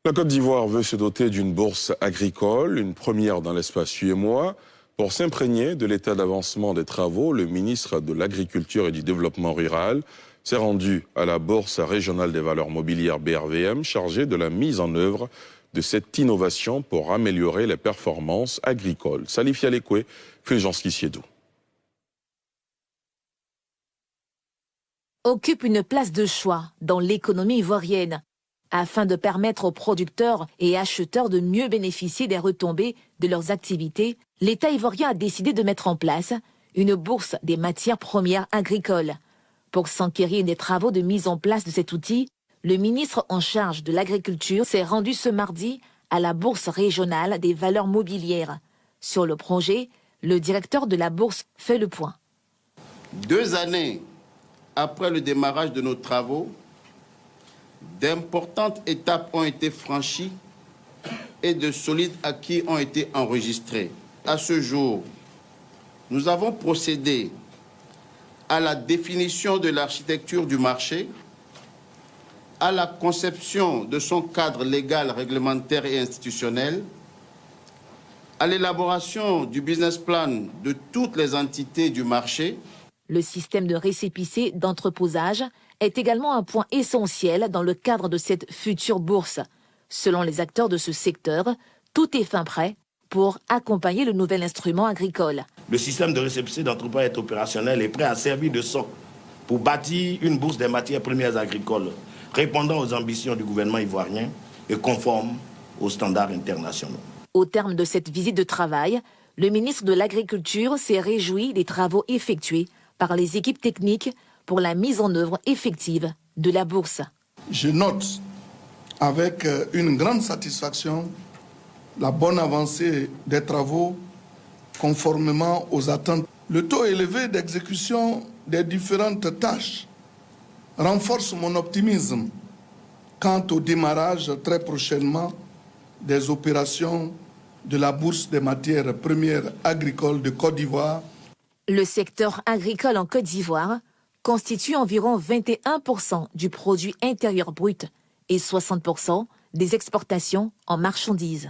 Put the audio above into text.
La Côte d'Ivoire veut se doter d'une bourse agricole, une première dans l'espace UEMOA. Pour s'imprégner de l'état d'avancement des travaux, le ministre de l'Agriculture et du Développement rural s'est rendu à la Bourse régionale des valeurs mobilières BRVM, chargée de la mise en œuvre de cette innovation pour améliorer les performances agricoles. Salif Yalekwe, Fulgence Kissiedou. Occupe une place de choix dans l'économie ivoirienne, afin de permettre aux producteurs et acheteurs de mieux bénéficier des retombées de leurs activités. L'État ivoirien a décidé de mettre en place une bourse des matières premières agricoles. Pour s'enquérir des travaux de mise en place de cet outil, le ministre en charge de l'agriculture s'est rendu ce mardi à la bourse régionale des valeurs mobilières. Sur le projet, le directeur de la bourse fait le point. 2 années après le démarrage de nos travaux, d'importantes étapes ont été franchies et de solides acquis ont été enregistrés. À ce jour, nous avons procédé à la définition de l'architecture du marché, à la conception de son cadre légal, réglementaire et institutionnel, à l'élaboration du business plan de toutes les entités du marché. Le système de récépissé d'entreposage est également un point essentiel dans le cadre de cette future bourse. Selon les acteurs de ce secteur, tout est fin prêt pour accompagner le nouvel instrument agricole. Le système de récépissé d'entrepôt est opérationnel et prêt à servir de socle pour bâtir une bourse des matières premières agricoles répondant aux ambitions du gouvernement ivoirien et conforme aux standards internationaux. Au terme de cette visite de travail, le ministre de l'Agriculture s'est réjoui des travaux effectués par les équipes techniques pour la mise en œuvre effective de la bourse. Je note avec une grande satisfaction la bonne avancée des travaux conformément aux attentes. Le taux élevé d'exécution des différentes tâches renforce mon optimisme quant au démarrage très prochainement des opérations de la bourse des matières premières agricoles de Côte d'Ivoire. Le secteur agricole en Côte d'Ivoire constitue environ 21% du produit intérieur brut et 60% des exportations en marchandises.